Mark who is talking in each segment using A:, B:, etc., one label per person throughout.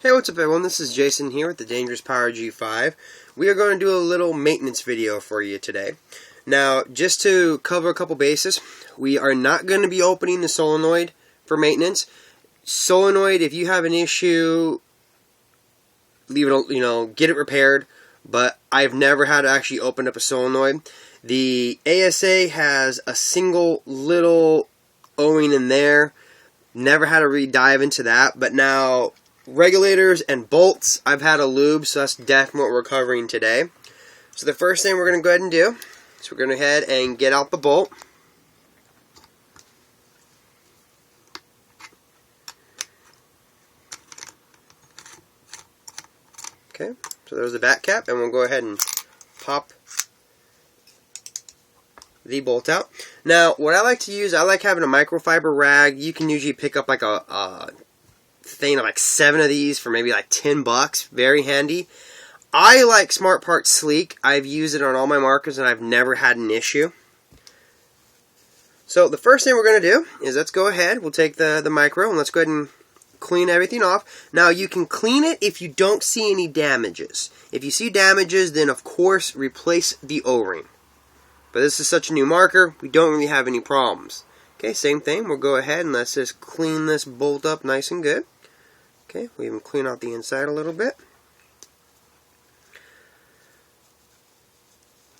A: Hey, what's up everyone, this is Jason here with the Dangerous Power G5. We are going to do a little maintenance video for you today. Now, just to cover a couple bases, we are not going to be opening the solenoid for maintenance. Solenoid, if you have an issue, leave it, get it repaired, but I've never had to actually open up a solenoid. The ASA has a single little O-ring in there. Never had to really dive into that, but now regulators and bolts, I've had a lube, so that's definitely what we're covering today. So the first thing we're going to go ahead and do is we're going to go ahead and get out the bolt. Okay, so there's the back cap, and we'll go ahead and pop the bolt out. Now, what I like to use, I like having a microfiber rag. You can usually pick up like a thing of like 7 of these for maybe like $10. Very handy. I like Smart Part Sleek. I've used it on all my markers and I've never had an issue. So the first thing we're going to do is let's go ahead. We'll take the micro and let's go ahead and clean everything off. Now you can clean it if you don't see any damages. If you see damages, then of course replace the O-ring. But this is such a new marker, we don't really have any problems. Okay, same thing. We'll go ahead and let's just clean this bolt up nice and good. Okay, we even clean out the inside a little bit.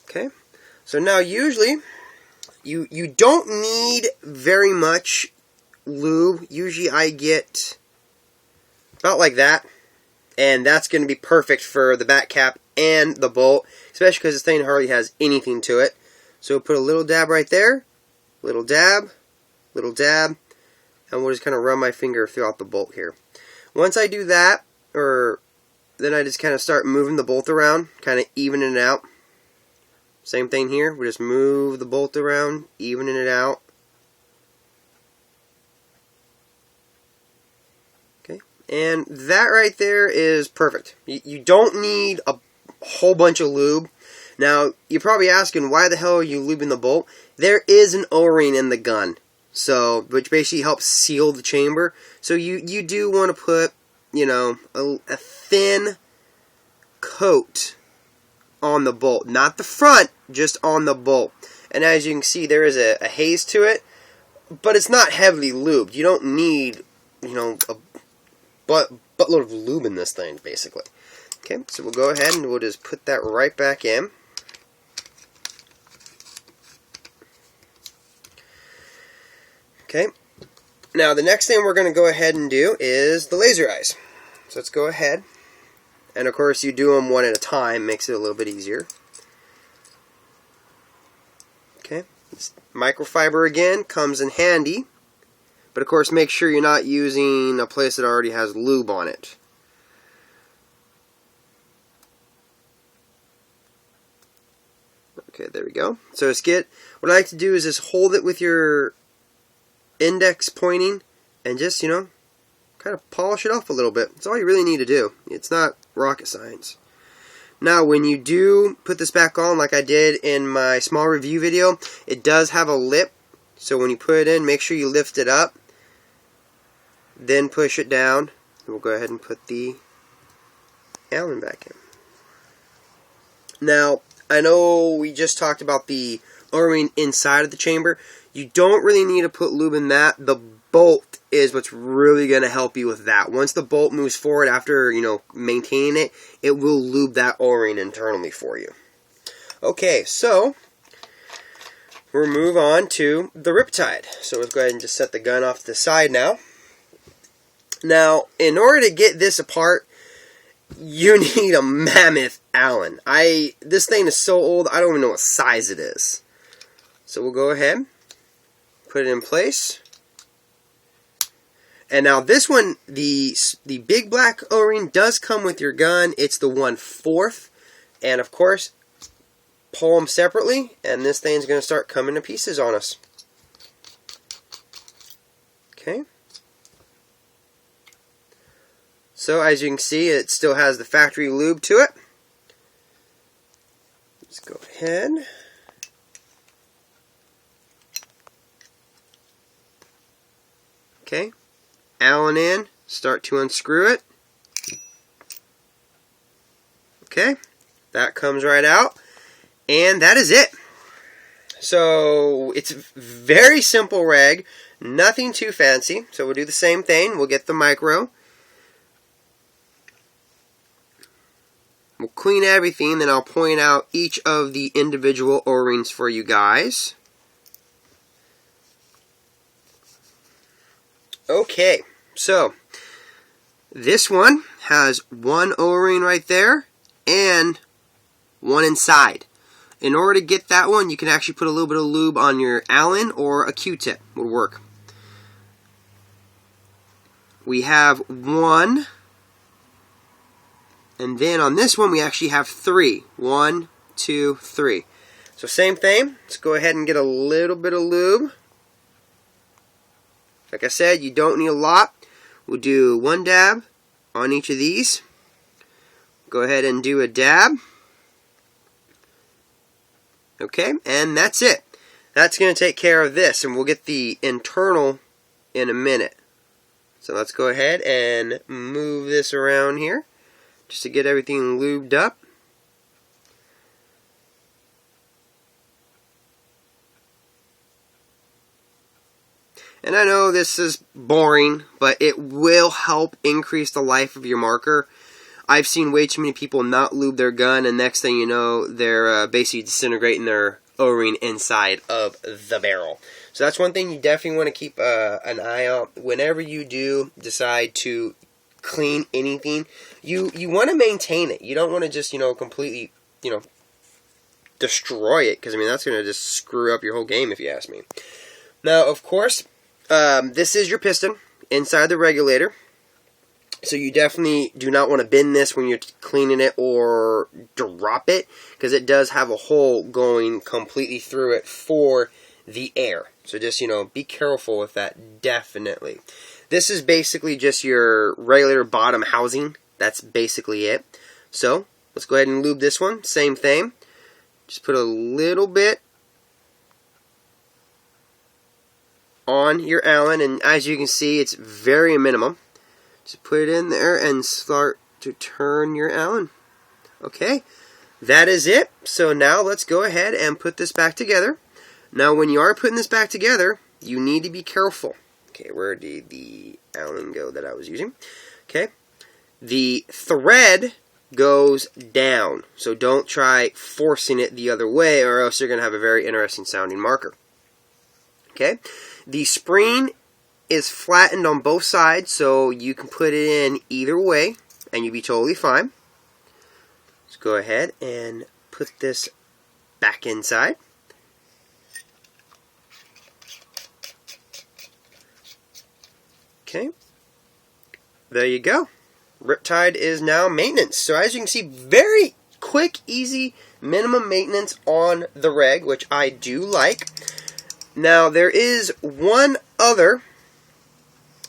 A: Okay, so now usually you don't need very much lube. Usually I get about like that, and that's going to be perfect for the back cap and the bolt, especially because this thing hardly has anything to it. So we'll put a little dab right there, little dab, and we'll just kind of run my finger throughout the bolt here. Once I do that, then I just kind of start moving the bolt around, kind of evening it out. Same thing here, we just move the bolt around, evening it out. Okay, and that right there is perfect. You don't need a whole bunch of lube. Now, you're probably asking, why the hell are you lubing the bolt? There is an O-ring in the gun, which basically helps seal the chamber. So you do want to put, a thin coat on the bolt. Not the front, just on the bolt. And as you can see, there is a haze to it, but it's not heavily lubed. You don't need, a buttload of lube in this thing, basically. Okay, so we'll go ahead and we'll just put that right back in. Okay, now the next thing we're going to go ahead and do is the laser eyes. So let's go ahead, and of course you do them one at a time, makes it a little bit easier. Okay, this microfiber again comes in handy, but of course make sure you're not using a place that already has lube on it. Okay, there we go. So what I like to do is just hold it with your index pointing and just, kind of polish it off a little bit. That's all you really need to do. It's not rocket science. Now, when you do put this back on, like I did in my small review video, it does have a lip. So when you put it in, make sure you lift it up, then push it down. And we'll go ahead and put the Allen back in. Now, I know we just talked about the O-ring inside of the chamber. You don't really need to put lube in that. The bolt is what's really going to help you with that. Once the bolt moves forward after, maintaining it, it will lube that O-ring internally for you. Okay, so we'll move on to the riptide. So let's go ahead and just set the gun off to the side now. Now, in order to get this apart, you need a mammoth Allen. This thing is so old, I don't even know what size it is. So we'll go ahead, put it in place. And now this one, the big black O-ring does come with your gun. It's the 1/4. And of course, pull them separately, and this thing's going to start coming to pieces on us. Okay. So as you can see, it still has the factory lube to it. Let's go ahead. Okay. Allen in, start to unscrew it. Okay, that comes right out, and that is it. So it's very simple rag, nothing too fancy. So we'll do the same thing. We'll get the micro. We'll clean everything, then I'll point out each of the individual O-rings for you guys. Okay, so this one has one O-ring right there and one inside. In order to get that one, you can actually put a little bit of lube on your Allen, or a Q-tip would work. We have one, and then on this one we actually have three. 1, 2, 3. So same thing, let's go ahead and get a little bit of lube. Like I said, you don't need a lot. We'll do one dab on each of these. Go ahead and do a dab. Okay, and that's it. That's going to take care of this, and we'll get the internal in a minute. So let's go ahead and move this around here just to get everything lubed up. And I know this is boring, but it will help increase the life of your marker. I've seen way too many people not lube their gun, and next thing you know, they're basically disintegrating their O-ring inside of the barrel. So that's one thing you definitely want to keep an eye on. Whenever you do decide to clean anything, you want to maintain it. You don't want to just, completely, destroy it, because, I mean, that's going to just screw up your whole game, if you ask me. Now, of course, this is your piston inside the regulator. So you definitely do not want to bend this when you're cleaning it or drop it, because it does have a hole going completely through it for the air. So just, be careful with that, definitely. This is basically just your regulator bottom housing. That's basically it. So let's go ahead and lube this one. Same thing. Just put a little bit on your Allen, and as you can see, it's very minimum. Just put it in there and start to turn your Allen. Okay, that is it. So now let's go ahead and put this back together. Now when you are putting this back together, you need to be careful. Okay, where did the Allen go that I was using? Okay, the thread goes down. So don't try forcing it the other way, or else you're going to have a very interesting sounding marker. Okay, the spring is flattened on both sides, so you can put it in either way and you'll be totally fine. Let's go ahead and put this back inside. Okay, there you go. Riptide is now maintenance. So as you can see, very quick, easy, minimum maintenance on the reg, which I do like. Now there is one other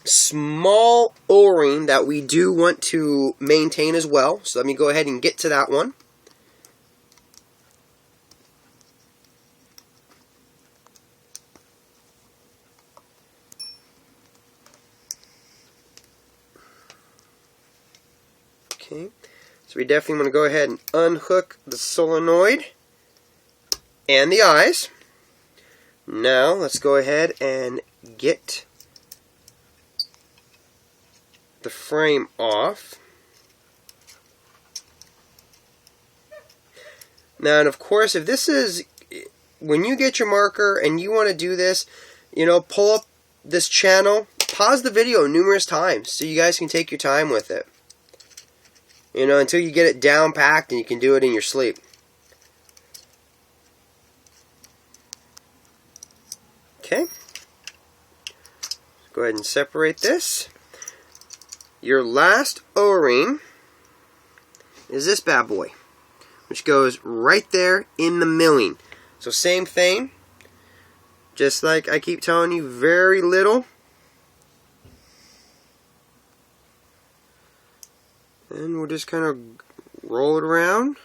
A: small O-ring that we do want to maintain as well. So let me go ahead and get to that one. Okay, so we definitely want to go ahead and unhook the solenoid and the eyes. Now let's go ahead and get the frame off. Now, and of course, if this is, when you get your marker and you want to do this, pull up this channel, pause the video numerous times so you guys can take your time with it. Until you get it down packed and you can do it in your sleep. Okay. Go ahead and separate this. Your last O-ring is this bad boy, which goes right there in the milling. So same thing, just like I keep telling you, very little. And we'll just kind of roll it around.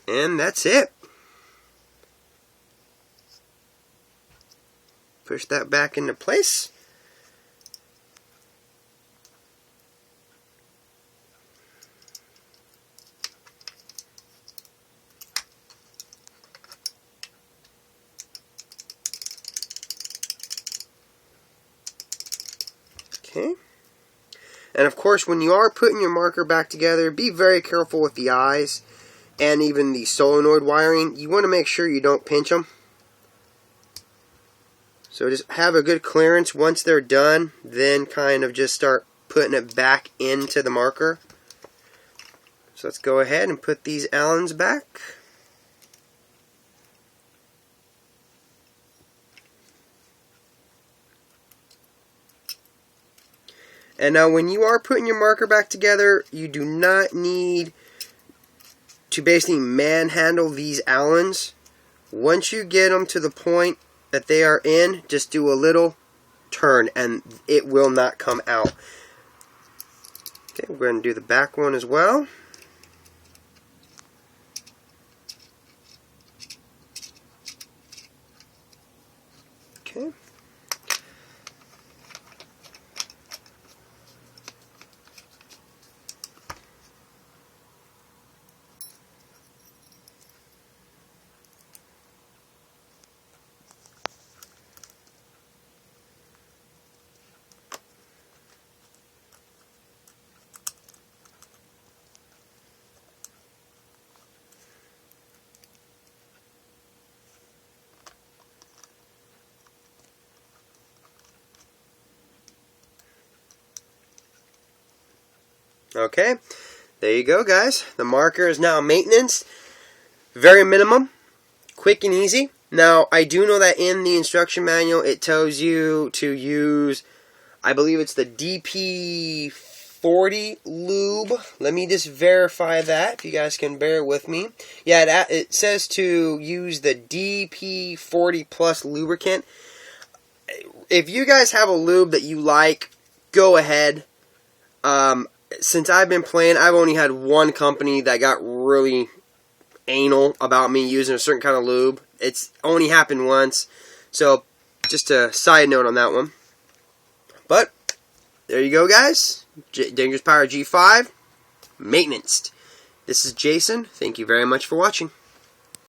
A: And that's it. Push that back into place. Okay. And of course, when you are putting your marker back together, be very careful with the eyes and even the solenoid wiring. You want to make sure you don't pinch them. So just have a good clearance once they're done, then kind of just start putting it back into the marker. So let's go ahead and put these Allens back. And now when you are putting your marker back together, you do not need to basically manhandle these Allens. Once you get them to the point that they are in, just do a little turn and it will not come out. Okay, we're going to do the back one as well. Okay. Okay, there you go, guys. The marker is now maintenance. Very minimum, quick and easy. Now, I do know that in the instruction manual, it tells you to use, I believe it's the DP40 lube. Let me just verify that, if you guys can bear with me. Yeah, it says to use the DP40 plus lubricant. If you guys have a lube that you like, go ahead. Since I've been playing, I've only had one company that got really anal about me using a certain kind of lube. It's only happened once. So, just a side note on that one. But, there you go, guys. Dangerous Power G5, maintenance. This is Jason. Thank you very much for watching.